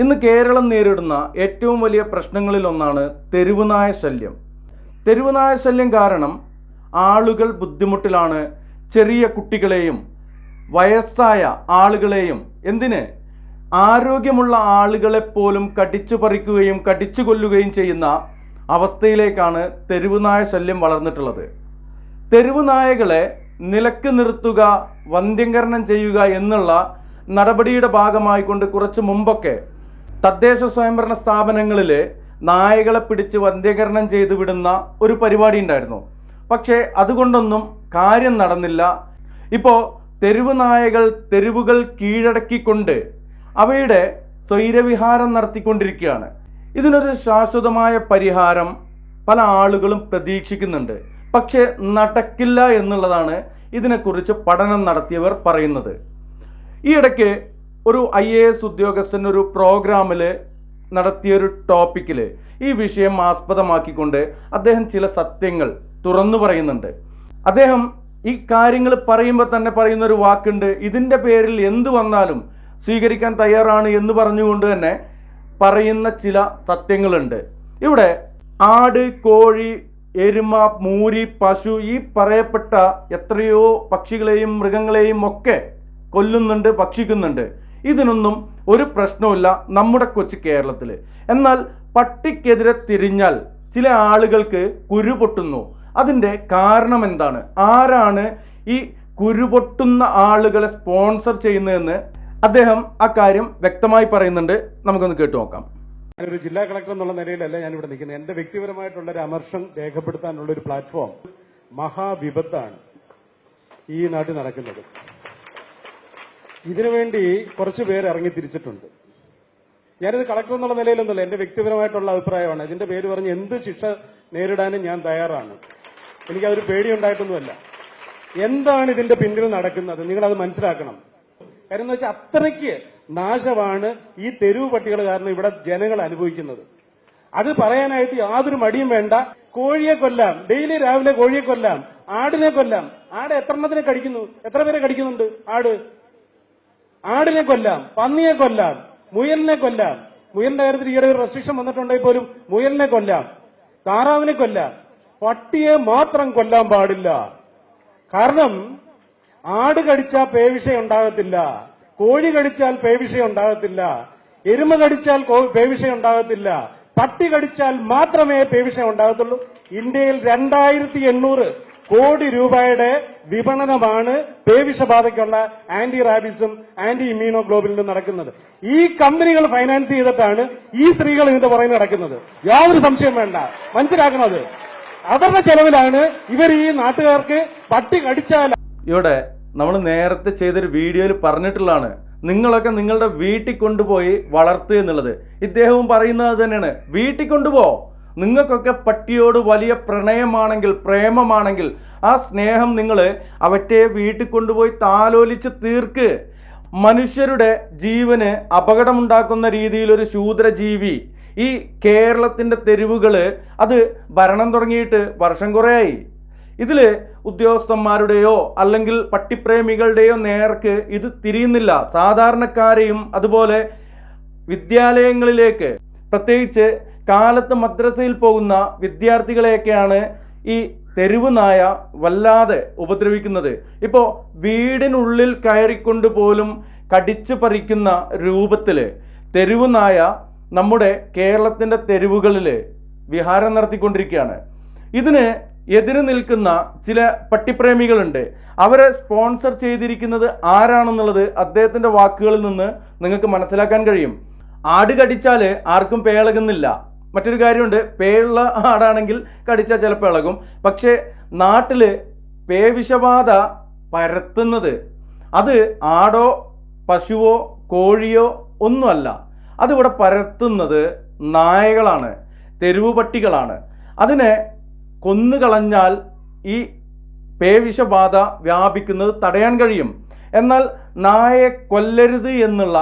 ഇന്ന് കേരളം നേരിടുന്ന ഏറ്റവും വലിയ പ്രശ്നങ്ങളിലൊന്നാണ് തെരുവുനായ ശല്യം. തെരുവുനായ ശല്യം കാരണം ആളുകൾ ബുദ്ധിമുട്ടിലാണ്. ചെറിയ കുട്ടികളെയും വയസ്സായ ആളുകളെയും എന്തിന് ആരോഗ്യമുള്ള ആളുകളെപ്പോലും കടിച്ചു പറിക്കുകയും കടിച്ചു കൊല്ലുകയും ചെയ്യുന്ന അവസ്ഥയിലേക്കാണ് തെരുവുനായ ശല്യം വളർന്നിട്ടുള്ളത്. തെരുവുനായകളെ നിലക്ക് നിർത്തുക, വന്ധ്യംകരണം ചെയ്യുക എന്നുള്ള നടപടിയുടെ ഭാഗമായിക്കൊണ്ട് കുറച്ച് മുമ്പൊക്കെ തദ്ദേശ സ്വയംഭരണ സ്ഥാപനങ്ങളിൽ നായകളെ പിടിച്ച് വന്ധ്യംകരണം ചെയ്ത് വിടുന്ന ഒരു പരിപാടി ഉണ്ടായിരുന്നു. പക്ഷേ അതുകൊണ്ടൊന്നും കാര്യം നടന്നില്ല. ഇപ്പോൾ തെരുവ് നായകൾ തെരുവുകൾ കീഴടക്കിക്കൊണ്ട് അവയുടെ സ്വൈരവിഹാരം നടത്തിക്കൊണ്ടിരിക്കുകയാണ്. ഇതിനൊരു ശാശ്വതമായ പരിഹാരം പല ആളുകളും പ്രതീക്ഷിക്കുന്നുണ്ട്. പക്ഷേ നടക്കില്ല എന്നുള്ളതാണ് ഇതിനെക്കുറിച്ച് പഠനം നടത്തിയവർ പറയുന്നത്. ഈ ഇടയ്ക്ക് ഒരു IAS ഉദ്യോഗസ്ഥൻ ഒരു പ്രോഗ്രാമിൽ നടത്തിയൊരു ടോപ്പിക്കിൽ ഈ വിഷയം ആസ്പദമാക്കിക്കൊണ്ട് അദ്ദേഹം ചില സത്യങ്ങൾ തുറന്നു പറയുന്നുണ്ട്. അദ്ദേഹം ഈ കാര്യങ്ങൾ പറയുമ്പോൾ തന്നെ പറയുന്നൊരു വാക്കുണ്ട്, ഇതിൻ്റെ പേരിൽ എന്തു വന്നാലും സ്വീകരിക്കാൻ തയ്യാറാണ് എന്ന് പറഞ്ഞുകൊണ്ട് തന്നെ പറയുന്ന ചില സത്യങ്ങളുണ്ട്. ഇവിടെ ആട്, കോഴി, എരുമ, മൂരി, പശു ഈ പറയപ്പെട്ട എത്രയോ പക്ഷികളെയും മൃഗങ്ങളെയും ഒക്കെ കൊല്ലുന്നുണ്ട്, ഭക്ഷിക്കുന്നുണ്ട്. ഇതിനൊന്നും ഒരു പ്രശ്നവുമില്ല നമ്മുടെ കൊച്ചു കേരളത്തിൽ. എന്നാൽ പട്ടിക്കെതിരെ തിരിഞ്ഞാൽ ചില ആളുകൾക്ക് കുരു പൊട്ടുന്നു. അതിൻ്റെ കാരണം എന്താണ്? ആരാണ് ഈ കുരുപൊട്ടുന്ന ആളുകളെ സ്പോൺസർ ചെയ്യുന്നതെന്ന് അദ്ദേഹം അക്കാര്യം വ്യക്തമായി പറയുന്നുണ്ട്. നമുക്കൊന്ന് കേട്ടു നോക്കാം. ഒരു ജില്ലാ കളക്ടർ എന്നുള്ള നിലയിലല്ല ഞാനിവിടെ നിൽക്കുന്നത്. എന്റെ വ്യക്തിപരമായിട്ടുള്ള ഒരു അമർഷം രേഖപ്പെടുത്താനുള്ള ഒരു പ്ലാറ്റ്ഫോം മഹാവിപത്താണ് ഈ നാട്ടിൽ നടക്കുന്നത്. ഇതിനുവേണ്ടി കുറച്ചു പേര് ഇറങ്ങി തിരിച്ചിട്ടുണ്ട്. ഞാനിത് കളക്ടർ എന്നുള്ള നിലയിലൊന്നുമല്ല, എന്റെ വ്യക്തിപരമായിട്ടുള്ള അഭിപ്രായമാണ്. ഇതിന്റെ പേര് പറഞ്ഞ് എന്ത് ശിക്ഷ നേരിടാനും ഞാൻ തയ്യാറാണ്. എനിക്കതൊരു പേടിയുണ്ടായിട്ടൊന്നുമല്ല. എന്താണ് ഇതിന്റെ പിന്നിൽ നടക്കുന്നത് നിങ്ങളത് മനസ്സിലാക്കണം. കാര്യം എന്ന് വെച്ചാൽ അത്രയ്ക്ക് നാശമാണ് ഈ തെരുവ് പട്ടികൾ കാരണം ഇവിടെ ജനങ്ങൾ അനുഭവിക്കുന്നത്. അത് പറയാനായിട്ട് യാതൊരു മടിയും വേണ്ട. കോഴിയെ കൊല്ലാം, ഡെയിലി രാവിലെ കോഴിയെ കൊല്ലാം, ആടിനെ കൊല്ലാം. ആട് എത്രണ്ണത്തിനെ കടിക്കുന്നു? എത്ര പേരെ കടിക്കുന്നുണ്ട്? ആടിനെ കൊല്ലാം, പന്നിയെ കൊല്ലാം, മുയലിനെ കൊല്ലാം. മുയലിന്റെ കാര്യത്തിൽ ഈയിടെ ഒരു റെസ്ട്രിക്ഷൻ വന്നിട്ടുണ്ടെങ്കിൽ പോലും മുയലിനെ കൊല്ലാം, താറാവിനെ കൊല്ലാം. പട്ടിയെ മാത്രം കൊല്ലാൻ പാടില്ല. കാരണം ആട് കടിച്ചാൽ പേവിഷയം ഉണ്ടാകത്തില്ല, കോഴി കടിച്ചാൽ പേവിഷയം ഉണ്ടാകത്തില്ല, എരുമ കടിച്ചാൽ പേവിഷയം ഉണ്ടാകത്തില്ല, പട്ടി കടിച്ചാൽ മാത്രമേ പേവിഷയം ഉണ്ടാകത്തുള്ളൂ. ഇന്ത്യയിൽ 2800 കോടി രൂപയുടെ വിപണനമാണ് പേവിഷബാധയ്ക്കുള്ള ആന്റി റാബിസും ആന്റി ഇമ്മ്യൂണോഗ്ലോബിനും നടക്കുന്നത്. ഈ കമ്പനികൾ ഫൈനാൻസ് ചെയ്തിട്ടാണ് ഈ സ്ത്രീകൾ ഇതിന്റെ പുറകെ നടക്കുന്നത്. യാതൊരു സംശയം വേണ്ട, മനസ്സിലാക്കുന്നത്. അവരുടെ ചെലവിലാണ് ഇവർ ഈ നാട്ടുകാർക്ക് പട്ടി കടിച്ചാൽ. ഇവിടെ നമ്മൾ നേരത്തെ ചെയ്തൊരു വീഡിയോയിൽ പറഞ്ഞിട്ടുള്ളതാണ്, നിങ്ങളൊക്കെ നിങ്ങളുടെ വീട്ടിൽ കൊണ്ടുപോയി വളർത്തുക എന്നുള്ളത്. ഇദ്ദേഹവും പറയുന്നത് തന്നെയാണ്, വീട്ടിൽ കൊണ്ടുപോ. നിങ്ങൾക്കൊക്കെ പട്ടിയോട് വലിയ പ്രണയമാണെങ്കിൽ, പ്രേമമാണെങ്കിൽ ആ സ്നേഹം നിങ്ങൾ അവറ്റെ വീട്ടിൽ കൊണ്ടുപോയി താലോലിച്ച് തീർക്ക്. മനുഷ്യരുടെ ജീവന് അപകടമുണ്ടാക്കുന്ന രീതിയിലൊരു ശൂദ്രജീവി ഈ കേരളത്തിൻ്റെ തെരുവുകൾ അത് ഭരണം തുടങ്ങിയിട്ട് വർഷം കുറേയായി. ഇതിൽ ഉദ്യോഗസ്ഥന്മാരുടെയോ അല്ലെങ്കിൽ പട്ടിപ്രേമികളുടെയോ നേർക്ക് ഇത് തിരിയുന്നില്ല. സാധാരണക്കാരെയും അതുപോലെ വിദ്യാലയങ്ങളിലേക്ക്, പ്രത്യേകിച്ച് കാലത്ത് മദ്രസയിൽ പോകുന്ന വിദ്യാർത്ഥികളെയൊക്കെയാണ് ഈ തെരുവ് നായ വല്ലാതെ ഉപദ്രവിക്കുന്നത്. ഇപ്പോൾ വീടിനുള്ളിൽ കയറിക്കൊണ്ട് പോലും കടിച്ചു പറിക്കുന്ന രൂപത്തിൽ തെരുവ് നായ നമ്മുടെ കേരളത്തിൻ്റെ തെരുവുകളിൽ വിഹാരം നടത്തിക്കൊണ്ടിരിക്കുകയാണ്. ഇതിന് എതിര് നിൽക്കുന്ന ചില പട്ടിപ്രേമികളുണ്ട്. അവരെ സ്പോൺസർ ചെയ്തിരിക്കുന്നത് ആരാണെന്നുള്ളത് അദ്ദേഹത്തിൻ്റെ വാക്കുകളിൽ നിന്ന് നിങ്ങൾക്ക് മനസ്സിലാക്കാൻ കഴിയും. ആട് കടിച്ചാൽ ആർക്കും പേളകുന്നില്ല. മറ്റൊരു കാര്യമുണ്ട്, പേയുള്ള ആടാണെങ്കിൽ കടിച്ചാൽ ചിലപ്പോൾ ഇളകും. പക്ഷേ നാട്ടിൽ പേവിഷബാധ പരത്തുന്നത് അത് ആടോ പശുവോ കോഴിയോ ഒന്നുമല്ല. അതിവിടെ പരത്തുന്നത് നായകളാണ്, തെരുവു പട്ടികളാണ്. അതിനെ കൊന്നുകളഞ്ഞാൽ ഈ പേവിഷബാധ വ്യാപിക്കുന്നത് തടയാൻ കഴിയും. എന്നാൽ നായയെ കൊല്ലരുത് എന്നുള്ള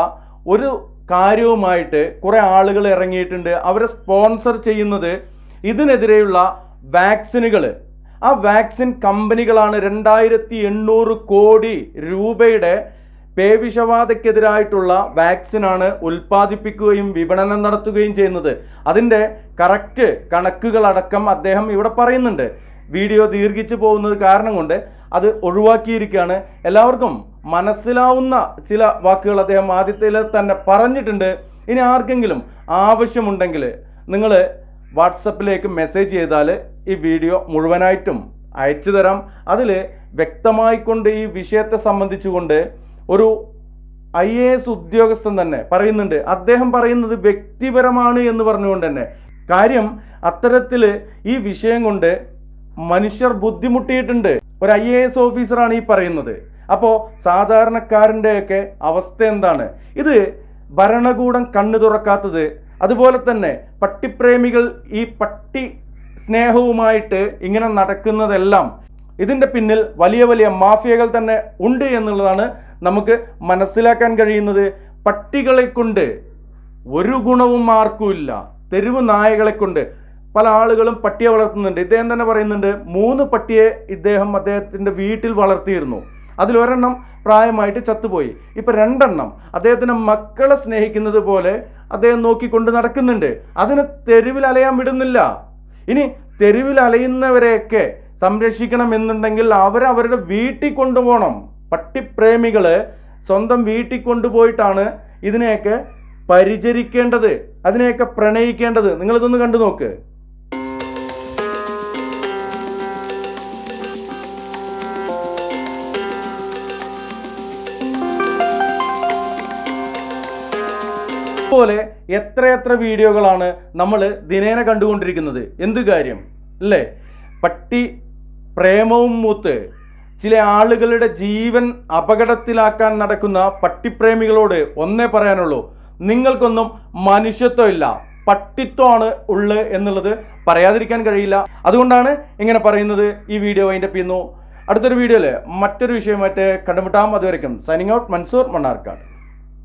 ഒരു കാര്യവുമായിട്ട് കുറേ ആളുകൾ ഇറങ്ങിയിട്ടുണ്ട്. അവരെ സ്പോൺസർ ചെയ്യുന്നത് ഇതിനെതിരെയുള്ള വാക്സിനുകൾ. ആ വാക്സിൻ കമ്പനികളാണ് 2800 കോടി രൂപയുടെ പേവിഷബാധയ്ക്കെതിരായിട്ടുള്ള വാക്സിനാണ് ഉൽപ്പാദിപ്പിക്കുകയും വിപണനം നടത്തുകയും ചെയ്യുന്നത്. അതിൻ്റെ കറക്റ്റ് കണക്കുകളടക്കം അദ്ദേഹം ഇവിടെ പറയുന്നുണ്ട്. വീഡിയോ ദീർഘിച്ചു പോകുന്നത് കാരണം കൊണ്ട് അത് ഒഴിവാക്കിയിരിക്കുകയാണ്. എല്ലാവർക്കും മനസ്സിലാവുന്ന ചില വാക്കുകൾ അദ്ദേഹം ആദ്യത്തിൽ തന്നെ പറഞ്ഞിട്ടുണ്ട്. ഇനി ആർക്കെങ്കിലും ആവശ്യമുണ്ടെങ്കിൽ നിങ്ങൾ വാട്സപ്പിലേക്ക് മെസ്സേജ് ചെയ്താൽ ഈ വീഡിയോ മുഴുവനായിട്ടും അയച്ചു തരാം. അതിൽ വ്യക്തമായിക്കൊണ്ട് ഈ വിഷയത്തെ സംബന്ധിച്ചുകൊണ്ട് ഒരു IAS ഉദ്യോഗസ്ഥൻ തന്നെ പറയുന്നുണ്ട്. അദ്ദേഹം പറയുന്നത് വ്യക്തിപരമാണ് എന്ന് പറഞ്ഞുകൊണ്ട് തന്നെ. കാര്യം അത്തരത്തിൽ ഈ വിഷയം കൊണ്ട് മനുഷ്യർ ബുദ്ധിമുട്ടിയിട്ടുണ്ട്. ഒരു IAS ഓഫീസറാണ് ഈ പറയുന്നത്. അപ്പോൾ സാധാരണക്കാരൻ്റെയൊക്കെ അവസ്ഥ എന്താണ്? ഇത് ഭരണകൂടം കണ്ണു തുറക്കാത്തത്, അതുപോലെ തന്നെ പട്ടിപ്രേമികൾ ഈ പട്ടി സ്നേഹവുമായിട്ട് ഇങ്ങനെ നടക്കുന്നതെല്ലാം ഇതിൻ്റെ പിന്നിൽ വലിയ വലിയ മാഫിയകൾ തന്നെ ഉണ്ട് എന്നുള്ളതാണ് നമുക്ക് മനസ്സിലാക്കാൻ കഴിയുന്നത്. പട്ടികളെ കൊണ്ട് ഒരു ഗുണവും ആർക്കുമില്ല. തെരുവ് നായകളെ കൊണ്ട് പല ആളുകളും പട്ടിയെ വളർത്തുന്നുണ്ട്. ഇദ്ദേഹം തന്നെ പറയുന്നുണ്ട് 3 പട്ടിയെ അദ്ദേഹത്തിൻ്റെ വീട്ടിൽ വളർത്തിയിരുന്നു. അതിലൊരെണ്ണം പ്രായമായിട്ട് ചത്തുപോയി. ഇപ്പം 2 എണ്ണം അദ്ദേഹത്തിൻ്റെ മക്കളെ സ്നേഹിക്കുന്നത് പോലെ അദ്ദേഹം നോക്കിക്കൊണ്ട് നടക്കുന്നുണ്ട്. അതിനെ തെരുവിൽ അലയാൻ വിടുന്നില്ല. ഇനി തെരുവിൽ അലയുന്നവരെയൊക്കെ സംരക്ഷിക്കണമെന്നുണ്ടെങ്കിൽ അവരവരുടെ വീട്ടിൽ കൊണ്ടുപോകണം. പട്ടിപ്രേമികൾ സ്വന്തം വീട്ടിൽ കൊണ്ടുപോയിട്ടാണ് ഇതിനെയൊക്കെ പരിചരിക്കേണ്ടത്, അതിനെയൊക്കെ പ്രണയിക്കേണ്ടത്. നിങ്ങളിതൊന്ന് കണ്ടു നോക്ക്. പോലെ എത്രയെത്ര വീഡിയോകളാണ് നമ്മൾ ദിനേന കണ്ടുകൊണ്ടിരിക്കുന്നത്. എന്ത് കാര്യം അല്ലേ? പട്ടി പ്രേമവും മൂത്ത് ചില ആളുകളുടെ ജീവൻ അപകടത്തിലാക്കാൻ നടക്കുന്ന പട്ടിപ്രേമികളോട് ഒന്നേ പറയാനുള്ളൂ, നിങ്ങൾക്കൊന്നും മനുഷ്യത്വം ഇല്ല, പട്ടിത്വമാണ് ഉള്ളത് എന്നുള്ളത് പറയാതിരിക്കാൻ കഴിയില്ല. അതുകൊണ്ടാണ് ഇങ്ങനെ പറയുന്നത്. ഈ വീഡിയോ വൈൻഡപ്പ് ചെയ്യുന്നു. അടുത്തൊരു വീഡിയോയിൽ മറ്റൊരു വിഷയമായിട്ട് കണ്ടുമുട്ടാം. അതുവരെയ്ക്കും സൈനിങ് ഔട്ട്, മൻസൂർ മണ്ണാർക്കാട്.